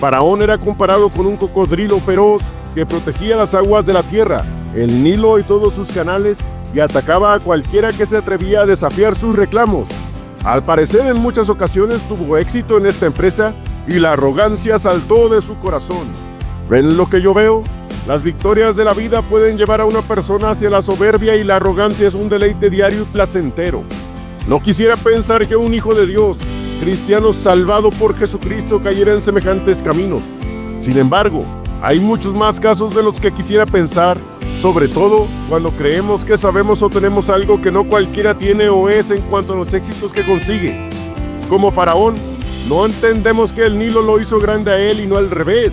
Faraón era comparado con un cocodrilo feroz que protegía las aguas de la tierra, el Nilo y todos sus canales, y atacaba a cualquiera que se atrevía a desafiar sus reclamos. Al parecer, en muchas ocasiones tuvo éxito en esta empresa y la arrogancia saltó de su corazón. ¿Ven lo que yo veo? Las victorias de la vida pueden llevar a una persona hacia la soberbia y la arrogancia es un deleite diario y placentero. No quisiera pensar que un hijo de Dios, cristiano salvado por Jesucristo, cayera en semejantes caminos. Sin embargo, hay muchos más casos de los que quisiera pensar, sobre todo cuando creemos que sabemos o tenemos algo que no cualquiera tiene o es en cuanto a los éxitos que consigue. Como Faraón, no entendemos que el Nilo lo hizo grande a él y no al revés.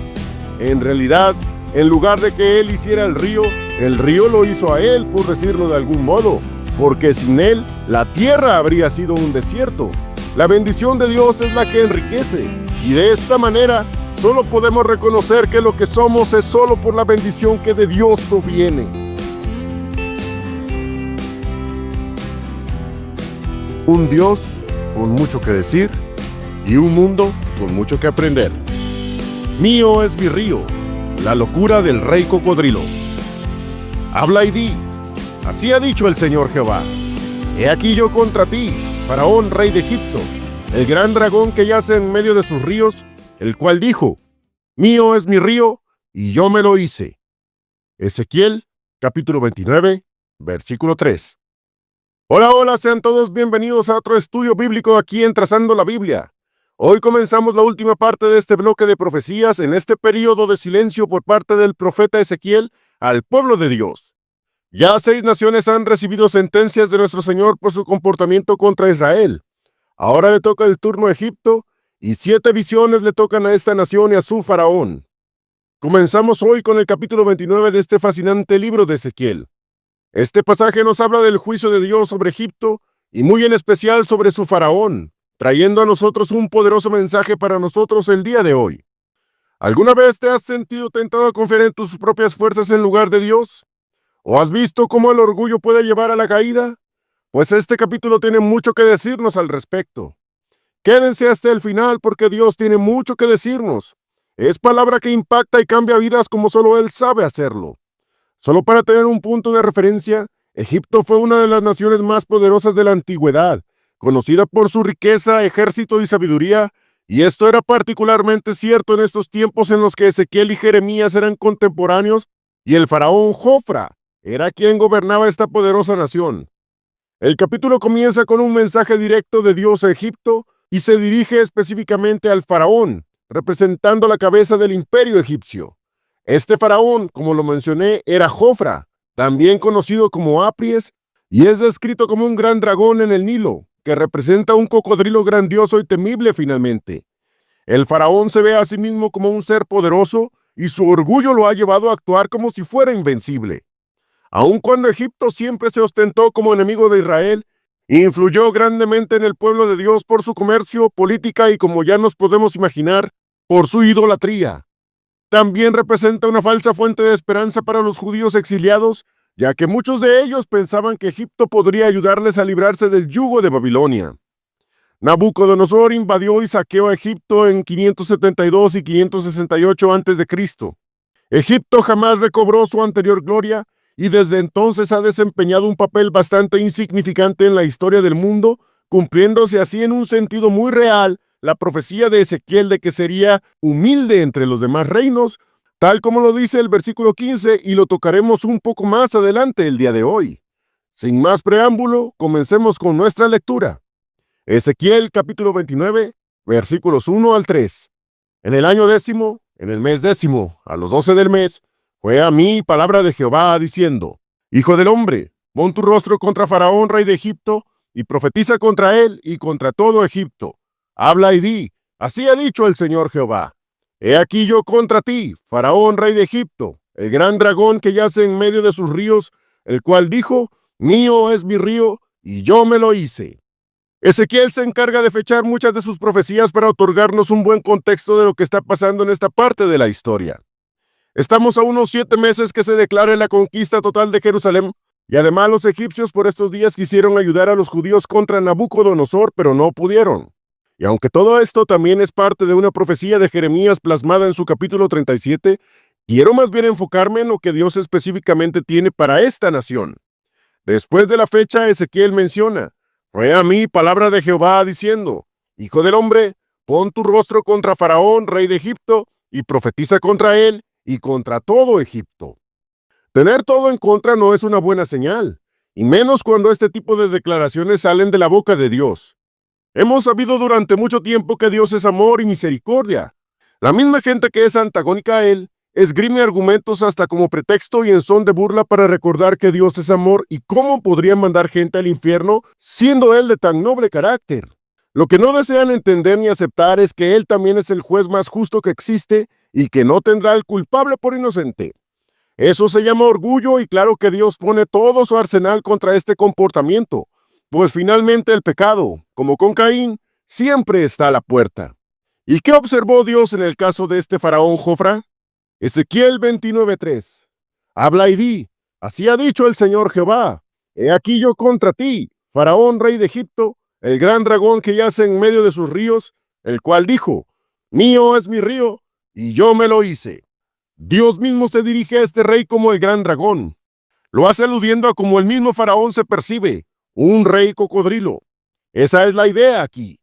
En realidad, en lugar de que él hiciera el río lo hizo a él, por decirlo de algún modo, porque sin él, la tierra habría sido un desierto. La bendición de Dios es la que enriquece, y de esta manera, solo podemos reconocer que lo que somos es solo por la bendición que de Dios proviene. Un Dios con mucho que decir y un mundo con mucho que aprender. Mío es mi río, la locura del rey cocodrilo. Habla y di, así ha dicho el Señor Jehová. He aquí yo contra ti, Faraón, rey de Egipto, el gran dragón que yace en medio de sus ríos, el cual dijo, mío es mi río, y yo me lo hice. Ezequiel, capítulo 29, versículo 3. Hola, sean todos bienvenidos a otro estudio bíblico aquí en Trazando la Biblia. Hoy comenzamos la última parte de este bloque de profecías en este periodo de silencio por parte del profeta Ezequiel al pueblo de Dios. Ya 6 naciones han recibido sentencias de nuestro Señor por su comportamiento contra Israel. Ahora le toca el turno a Egipto, y 7 visiones le tocan a esta nación y a su faraón. Comenzamos hoy con el capítulo 29 de este fascinante libro de Ezequiel. Este pasaje nos habla del juicio de Dios sobre Egipto, y muy en especial sobre su faraón, trayendo a nosotros un poderoso mensaje para nosotros el día de hoy. ¿Alguna vez te has sentido tentado a confiar en tus propias fuerzas en lugar de Dios? ¿O has visto cómo el orgullo puede llevar a la caída? Pues este capítulo tiene mucho que decirnos al respecto. Quédense hasta el final porque Dios tiene mucho que decirnos. Es palabra que impacta y cambia vidas como solo Él sabe hacerlo. Solo para tener un punto de referencia, Egipto fue una de las naciones más poderosas de la antigüedad, conocida por su riqueza, ejército y sabiduría, y esto era particularmente cierto en estos tiempos en los que Ezequiel y Jeremías eran contemporáneos y el faraón Jofra era quien gobernaba esta poderosa nación. El capítulo comienza con un mensaje directo de Dios a Egipto y se dirige específicamente al faraón, representando la cabeza del imperio egipcio. Este faraón, como lo mencioné, era Jofra, también conocido como Apries, y es descrito como un gran dragón en el Nilo, que representa un cocodrilo grandioso y temible finalmente. El faraón se ve a sí mismo como un ser poderoso y su orgullo lo ha llevado a actuar como si fuera invencible. Aun cuando Egipto siempre se ostentó como enemigo de Israel, influyó grandemente en el pueblo de Dios por su comercio, política y, como ya nos podemos imaginar, por su idolatría. También representa una falsa fuente de esperanza para los judíos exiliados, ya que muchos de ellos pensaban que Egipto podría ayudarles a librarse del yugo de Babilonia. Nabucodonosor invadió y saqueó a Egipto en 572 y 568 a.C. Egipto jamás recobró su anterior gloria y desde entonces ha desempeñado un papel bastante insignificante en la historia del mundo, cumpliéndose así en un sentido muy real la profecía de Ezequiel de que sería humilde entre los demás reinos, tal como lo dice el versículo 15, y lo tocaremos un poco más adelante el día de hoy. Sin más preámbulo, comencemos con nuestra lectura. Ezequiel capítulo 29, versículos 1 al 3. En el año 10, en el mes 10, a los 12 del mes, fue a mí palabra de Jehová diciendo: Hijo del hombre, pon tu rostro contra Faraón, rey de Egipto, y profetiza contra él y contra todo Egipto. Habla y di, así ha dicho el Señor Jehová. He aquí yo contra ti, Faraón, rey de Egipto, el gran dragón que yace en medio de sus ríos, el cual dijo, mío es mi río, y yo me lo hice. Ezequiel se encarga de fechar muchas de sus profecías para otorgarnos un buen contexto de lo que está pasando en esta parte de la historia. Estamos a unos 7 meses que se declare la conquista total de Jerusalén, y además los egipcios por estos días quisieron ayudar a los judíos contra Nabucodonosor, pero no pudieron. Y aunque todo esto también es parte de una profecía de Jeremías plasmada en su capítulo 37, quiero más bien enfocarme en lo que Dios específicamente tiene para esta nación. Después de la fecha, Ezequiel menciona: fue a mí palabra de Jehová diciendo: Hijo del hombre, pon tu rostro contra Faraón, rey de Egipto, y profetiza contra él y contra todo Egipto. Tener todo en contra no es una buena señal, y menos cuando este tipo de declaraciones salen de la boca de Dios. Hemos sabido durante mucho tiempo que Dios es amor y misericordia. La misma gente que es antagónica a Él esgrime argumentos hasta como pretexto y en son de burla para recordar que Dios es amor y cómo podrían mandar gente al infierno siendo Él de tan noble carácter. Lo que no desean entender ni aceptar es que Él también es el juez más justo que existe y que no tendrá al culpable por inocente. Eso se llama orgullo y claro que Dios pone todo su arsenal contra este comportamiento, pues finalmente el pecado, como con Caín, siempre está a la puerta. ¿Y qué observó Dios en el caso de este faraón Jofra? Ezequiel 29:3. Habla y di: así ha dicho el Señor Jehová: he aquí yo contra ti, faraón rey de Egipto, el gran dragón que yace en medio de sus ríos, el cual dijo: mío es mi río, y yo me lo hice. Dios mismo se dirige a este rey como el gran dragón. Lo hace aludiendo a cómo el mismo faraón se percibe, un rey cocodrilo. Esa es la idea aquí.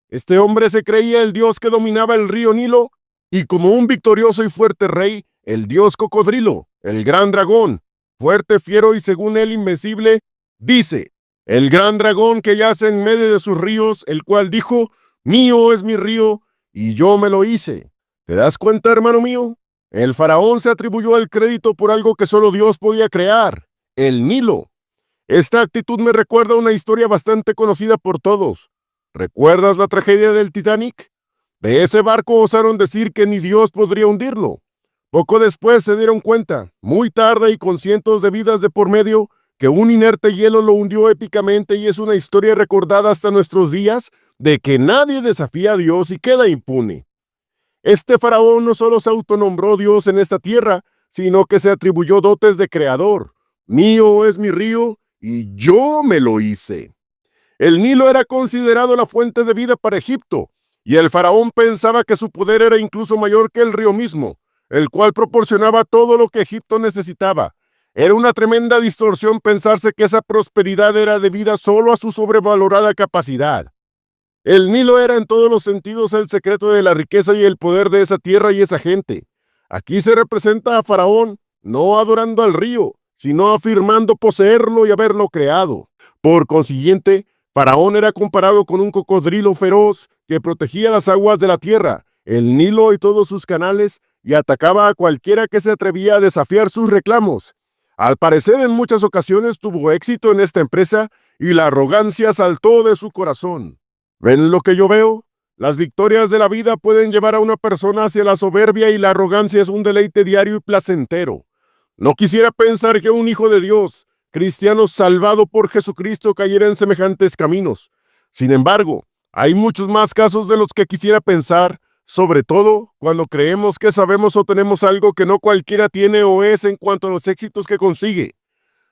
Este hombre se creía el dios que dominaba el río Nilo, y como un victorioso y fuerte rey, el dios cocodrilo, el gran dragón, fuerte, fiero y según él invencible, dice: el gran dragón que yace en medio de sus ríos, el cual dijo: mío es mi río, y yo me lo hice. ¿Te das cuenta, hermano mío? El faraón se atribuyó el crédito por algo que solo Dios podía crear: el Nilo. Esta actitud me recuerda una historia bastante conocida por todos. ¿Recuerdas la tragedia del Titanic? De ese barco osaron decir que ni Dios podría hundirlo. Poco después se dieron cuenta, muy tarde y con cientos de vidas de por medio, que un inerte hielo lo hundió épicamente, y es una historia recordada hasta nuestros días de que nadie desafía a Dios y queda impune. Este faraón no solo se autonombró Dios en esta tierra, sino que se atribuyó dotes de creador. Mío es mi río, y yo me lo hice. El Nilo era considerado la fuente de vida para Egipto, y el faraón pensaba que su poder era incluso mayor que el río mismo, el cual proporcionaba todo lo que Egipto necesitaba. Era una tremenda distorsión pensarse que esa prosperidad era debida solo a su sobrevalorada capacidad. El Nilo era en todos los sentidos el secreto de la riqueza y el poder de esa tierra y esa gente. Aquí se representa a Faraón no adorando al río, sino afirmando poseerlo y haberlo creado. Por consiguiente, Faraón era comparado con un cocodrilo feroz que protegía las aguas de la tierra, el Nilo y todos sus canales, y atacaba a cualquiera que se atrevía a desafiar sus reclamos. Al parecer, en muchas ocasiones tuvo éxito en esta empresa y la arrogancia saltó de su corazón. ¿Ven lo que yo veo? Las victorias de la vida pueden llevar a una persona hacia la soberbia y la arrogancia es un deleite diario y placentero. No quisiera pensar que un hijo de Dios, cristiano salvado por Jesucristo, cayera en semejantes caminos. Sin embargo, hay muchos más casos de los que quisiera pensar, sobre todo cuando creemos que sabemos o tenemos algo que no cualquiera tiene o es en cuanto a los éxitos que consigue.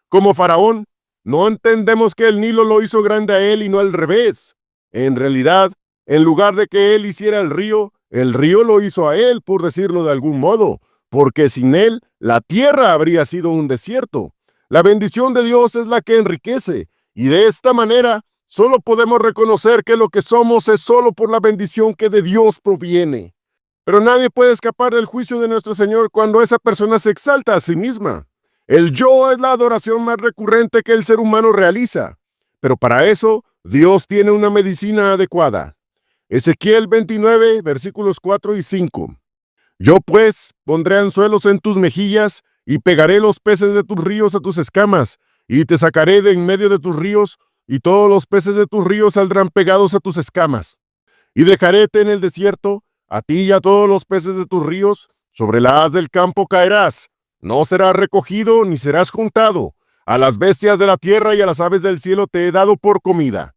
Como Faraón, no entendemos que el Nilo lo hizo grande a él y no al revés. En realidad, en lugar de que él hiciera el río lo hizo a él, por decirlo de algún modo, porque sin él, la tierra habría sido un desierto. La bendición de Dios es la que enriquece, y de esta manera, solo podemos reconocer que lo que somos es solo por la bendición que de Dios proviene. Pero nadie puede escapar del juicio de nuestro Señor cuando esa persona se exalta a sí misma. El yo es la adoración más recurrente que el ser humano realiza. Pero para eso, Dios tiene una medicina adecuada. Ezequiel 29, versículos 4 y 5. Yo pues pondré anzuelos en tus mejillas y pegaré los peces de tus ríos a tus escamas, y te sacaré de en medio de tus ríos, y todos los peces de tus ríos saldrán pegados a tus escamas. Y dejaréte en el desierto, a ti y a todos los peces de tus ríos, sobre la haz del campo caerás. No serás recogido ni serás juntado. A las bestias de la tierra y a las aves del cielo te he dado por comida.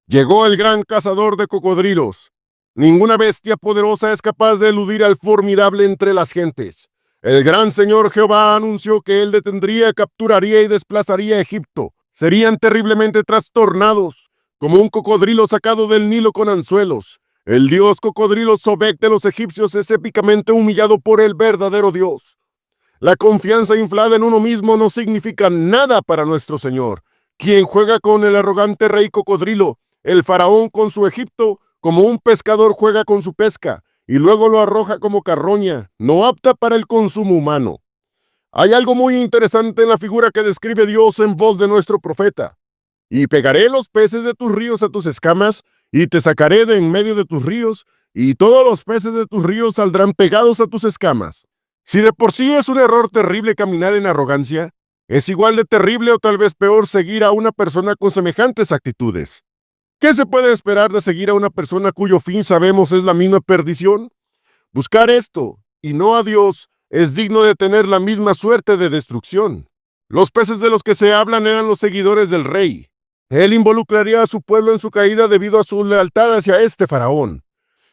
Llegó el gran cazador de cocodrilos. Ninguna bestia poderosa es capaz de eludir al formidable entre las gentes. El gran Señor Jehová anunció que él detendría, capturaría y desplazaría a Egipto. Serían terriblemente trastornados, como un cocodrilo sacado del Nilo con anzuelos. El dios cocodrilo Sobek de los egipcios es épicamente humillado por el verdadero Dios. La confianza inflada en uno mismo no significa nada para nuestro Señor, quien juega con el arrogante rey cocodrilo, el faraón con su Egipto, como un pescador juega con su pesca, y luego lo arroja como carroña, no apta para el consumo humano. Hay algo muy interesante en la figura que describe Dios en voz de nuestro profeta. Y pegaré los peces de tus ríos a tus escamas, y te sacaré de en medio de tus ríos, y todos los peces de tus ríos saldrán pegados a tus escamas. Si de por sí es un error terrible caminar en arrogancia, es igual de terrible o tal vez peor seguir a una persona con semejantes actitudes. ¿Qué se puede esperar de seguir a una persona cuyo fin sabemos es la misma perdición? Buscar esto, y no a Dios, es digno de tener la misma suerte de destrucción. Los peces de los que se hablan eran los seguidores del rey. Él involucraría a su pueblo en su caída debido a su lealtad hacia este faraón.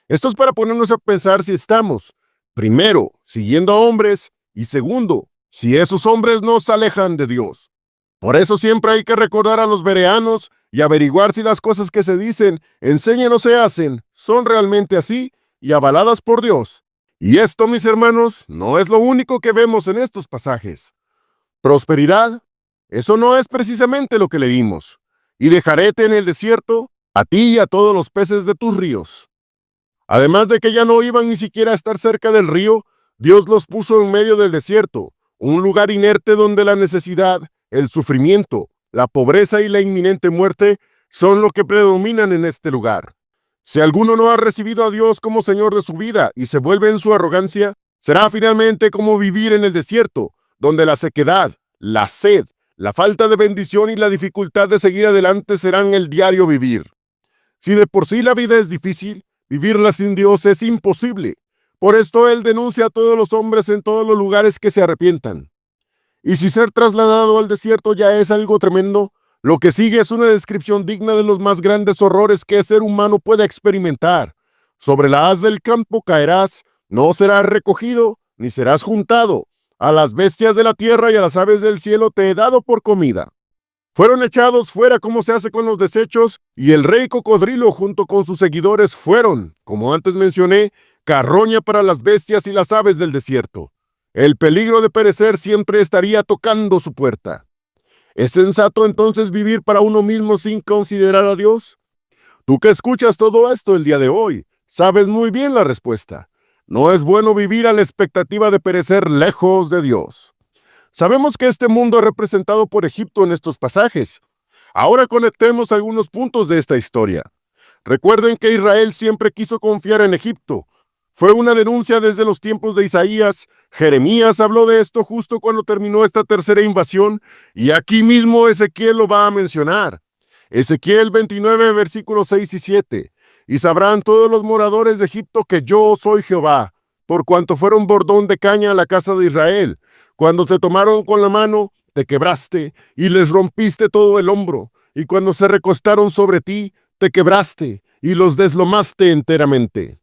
Esto es para ponernos a pensar si estamos, primero, siguiendo a hombres, y segundo, si esos hombres nos alejan de Dios. Por eso siempre hay que recordar a los bereanos y averiguar si las cosas que se dicen, enseñan o se hacen, son realmente así y avaladas por Dios. Y esto, mis hermanos, no es lo único que vemos en estos pasajes. Prosperidad, eso no es precisamente lo que leímos. Y dejaréte en el desierto, a ti y a todos los peces de tus ríos. Además de que ya no iban ni siquiera a estar cerca del río, Dios los puso en medio del desierto, un lugar inerte donde la necesidad, el sufrimiento, la pobreza y la inminente muerte son lo que predominan en este lugar. Si alguno no ha recibido a Dios como Señor de su vida y se vuelve en su arrogancia, será finalmente como vivir en el desierto, donde la sequedad, la sed, la falta de bendición y la dificultad de seguir adelante serán el diario vivir. Si de por sí la vida es difícil, vivirla sin Dios es imposible. Por esto Él denuncia a todos los hombres en todos los lugares que se arrepientan. Y si ser trasladado al desierto ya es algo tremendo, lo que sigue es una descripción digna de los más grandes horrores que el ser humano puede experimentar. Sobre la haz del campo caerás, no serás recogido, ni serás juntado. A las bestias de la tierra y a las aves del cielo te he dado por comida. Fueron echados fuera como se hace con los desechos, y el rey cocodrilo junto con sus seguidores fueron, como antes mencioné, carroña para las bestias y las aves del desierto. El peligro de perecer siempre estaría tocando su puerta. ¿Es sensato entonces vivir para uno mismo sin considerar a Dios? Tú que escuchas todo esto el día de hoy, sabes muy bien la respuesta. No es bueno vivir a la expectativa de perecer lejos de Dios. Sabemos que este mundo es representado por Egipto en estos pasajes. Ahora conectemos algunos puntos de esta historia. Recuerden que Israel siempre quiso confiar en Egipto. Fue una denuncia desde los tiempos de Isaías. Jeremías habló de esto justo cuando terminó esta tercera invasión, y aquí mismo Ezequiel lo va a mencionar. Ezequiel 29, versículos 6 y 7. Y sabrán todos los moradores de Egipto que yo soy Jehová, por cuanto fueron bordón de caña a la casa de Israel. Cuando te tomaron con la mano, te quebraste, y les rompiste todo el hombro. Y cuando se recostaron sobre ti, te quebraste, y los deslomaste enteramente.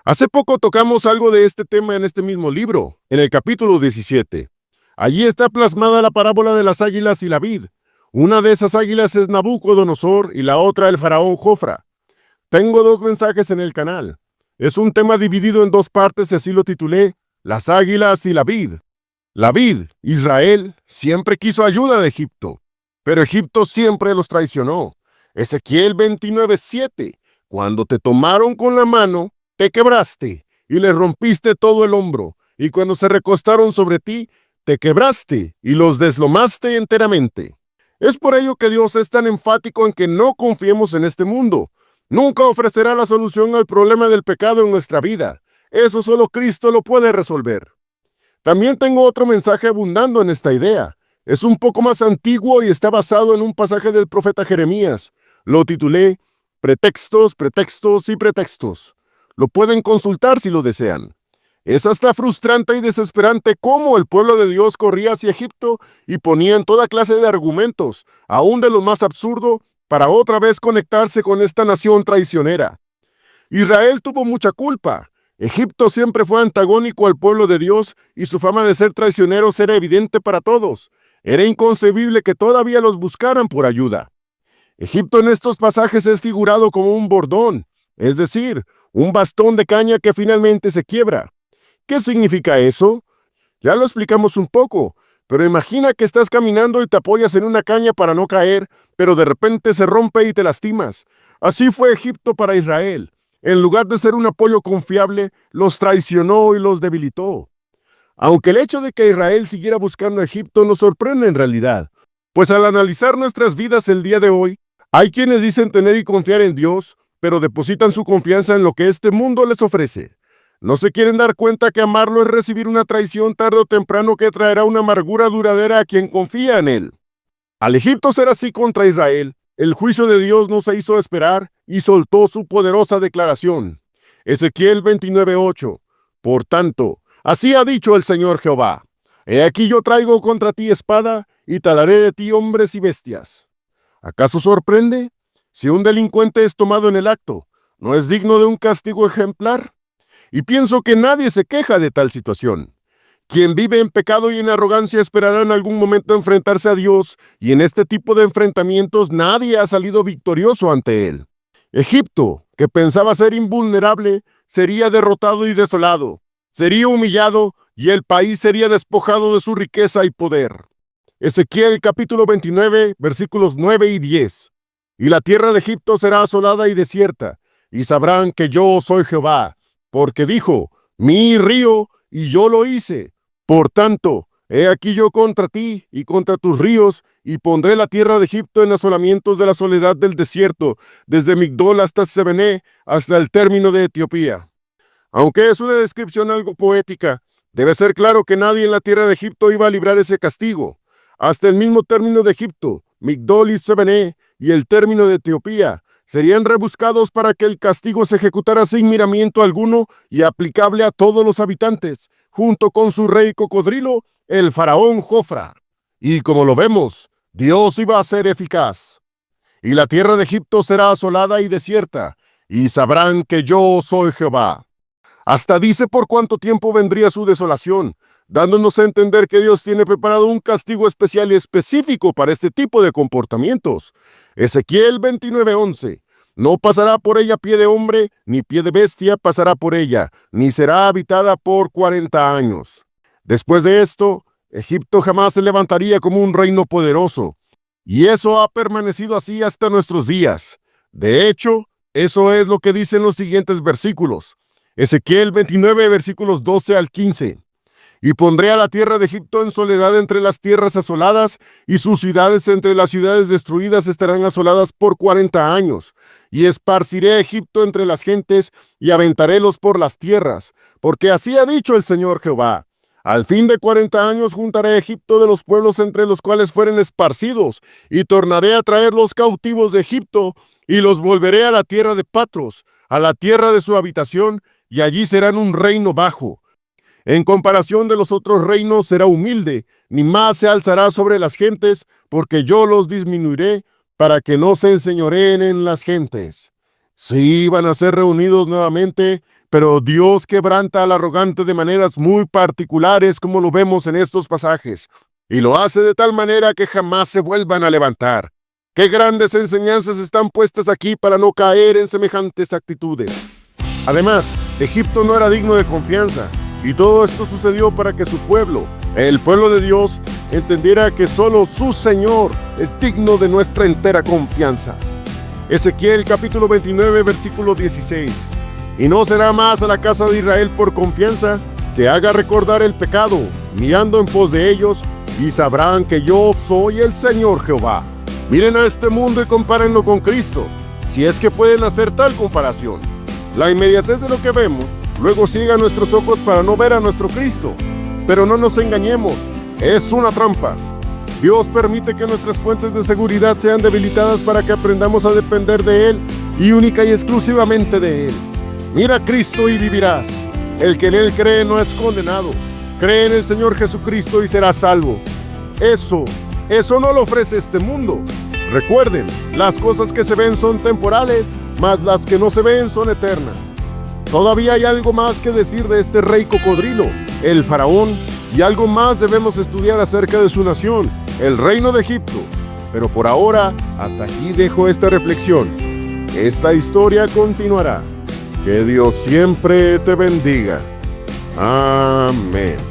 Hace poco tocamos algo de este tema en este mismo libro, en el capítulo 17. Allí está plasmada la parábola de las águilas y la vid. Una de esas águilas es Nabucodonosor y la otra el faraón Jofra. Tengo dos mensajes en el canal. Es un tema dividido en dos partes y así lo titulé, Las águilas y la vid. La vid, Israel, siempre quiso ayuda de Egipto, pero Egipto siempre los traicionó. Ezequiel 29:7. Cuando te tomaron con la mano, te quebraste y les rompiste todo el hombro, y cuando se recostaron sobre ti, te quebraste y los deslomaste enteramente. Es por ello que Dios es tan enfático en que no confiemos en este mundo. Nunca ofrecerá la solución al problema del pecado en nuestra vida. Eso solo Cristo lo puede resolver. También tengo otro mensaje abundando en esta idea. Es un poco más antiguo y está basado en un pasaje del profeta Jeremías. Lo titulé Pretextos, pretextos y pretextos. Lo pueden consultar si lo desean. Es hasta frustrante y desesperante cómo el pueblo de Dios corría hacia Egipto y ponían toda clase de argumentos, aún de lo más absurdo, para otra vez conectarse con esta nación traicionera. Israel tuvo mucha culpa. Egipto siempre fue antagónico al pueblo de Dios y su fama de ser traicioneros era evidente para todos. Era inconcebible que todavía los buscaran por ayuda. Egipto en estos pasajes es figurado como un bordón, es decir, un bastón de caña que finalmente se quiebra. ¿Qué significa eso? Ya lo explicamos un poco, pero imagina que estás caminando y te apoyas en una caña para no caer, pero de repente se rompe y te lastimas. Así fue Egipto para Israel. En lugar de ser un apoyo confiable, los traicionó y los debilitó. Aunque el hecho de que Israel siguiera buscando a Egipto nos sorprende en realidad, pues al analizar nuestras vidas el día de hoy, hay quienes dicen tener y confiar en Dios, pero depositan su confianza en lo que este mundo les ofrece. No se quieren dar cuenta que amarlo es recibir una traición tarde o temprano que traerá una amargura duradera a quien confía en él. Al Egipto ser así contra Israel, el juicio de Dios no se hizo esperar y soltó su poderosa declaración. Ezequiel 29:8. Por tanto, así ha dicho el Señor Jehová: He aquí yo traigo contra ti espada, y talaré de ti hombres y bestias. ¿Acaso sorprende? Si un delincuente es tomado en el acto, ¿no es digno de un castigo ejemplar? Y pienso que nadie se queja de tal situación. Quien vive en pecado y en arrogancia esperará en algún momento enfrentarse a Dios, y en este tipo de enfrentamientos nadie ha salido victorioso ante él. Egipto, que pensaba ser invulnerable, sería derrotado y desolado. Sería humillado y el país sería despojado de su riqueza y poder. Ezequiel capítulo 29, versículos 9 y 10. Y la tierra de Egipto será asolada y desierta, y sabrán que yo soy Jehová, porque dijo: mi río, y yo lo hice. Por tanto, he aquí yo contra ti y contra tus ríos, y pondré la tierra de Egipto en asolamientos de la soledad del desierto, desde Migdol hasta Sebené, hasta el término de Etiopía. Aunque es una descripción algo poética, debe ser claro que nadie en la tierra de Egipto iba a librar ese castigo. Hasta el mismo término de Egipto, Migdol y Sebené, y el término de Etiopía, serían rebuscados para que el castigo se ejecutara sin miramiento alguno y aplicable a todos los habitantes, junto con su rey cocodrilo, el faraón Jofra. Y como lo vemos, Dios iba a ser eficaz. Y la tierra de Egipto será asolada y desierta, y sabrán que yo soy Jehová. Hasta dice por cuánto tiempo vendría su desolación, dándonos a entender que Dios tiene preparado un castigo especial y específico para este tipo de comportamientos. Ezequiel 29:11. No pasará por ella pie de hombre, ni pie de bestia pasará por ella, ni será habitada por 40 años. Después de esto, Egipto jamás se levantaría como un reino poderoso, y eso ha permanecido así hasta nuestros días. De hecho, eso es lo que dicen los siguientes versículos. Ezequiel 29, versículos 12 al 15. Y pondré a la tierra de Egipto en soledad entre las tierras asoladas, y sus ciudades entre las ciudades destruidas estarán asoladas por 40 años. Y esparciré a Egipto entre las gentes, y aventarélos por las tierras, porque así ha dicho el Señor Jehová. Al fin de 40 años juntaré a Egipto de los pueblos entre los cuales fueren esparcidos, y tornaré a traer los cautivos de Egipto, y los volveré a la tierra de Patros, a la tierra de su habitación, y allí serán un reino bajo. En comparación de los otros reinos será humilde, ni más se alzará sobre las gentes, porque yo los disminuiré para que no se enseñoreen en las gentes. Sí, van a ser reunidos nuevamente, pero Dios quebranta al arrogante de maneras muy particulares, como lo vemos en estos pasajes, y lo hace de tal manera que jamás se vuelvan a levantar. ¡Qué grandes enseñanzas están puestas aquí para no caer en semejantes actitudes! Además, Egipto no era digno de confianza, y todo esto sucedió para que su pueblo, el pueblo de Dios, entendiera que solo su Señor es digno de nuestra entera confianza. Ezequiel capítulo 29, versículo 16. Y no será más a la casa de Israel por confianza que haga recordar el pecado, mirando en pos de ellos, y sabrán que yo soy el Señor Jehová. Miren a este mundo y compárenlo con Cristo, si es que pueden hacer tal comparación. La inmediatez de lo que vemos luego ciega nuestros ojos para no ver a nuestro Cristo. Pero no nos engañemos, es una trampa. Dios permite que nuestras fuentes de seguridad sean debilitadas para que aprendamos a depender de Él y única y exclusivamente de Él. Mira a Cristo y vivirás. El que en Él cree no es condenado. Cree en el Señor Jesucristo y serás salvo. Eso no lo ofrece este mundo. Recuerden, las cosas que se ven son temporales, mas las que no se ven son eternas. Todavía hay algo más que decir de este rey cocodrilo, el faraón, y algo más debemos estudiar acerca de su nación, el reino de Egipto. Pero por ahora, hasta aquí dejo esta reflexión. Esta historia continuará. Que Dios siempre te bendiga. Amén.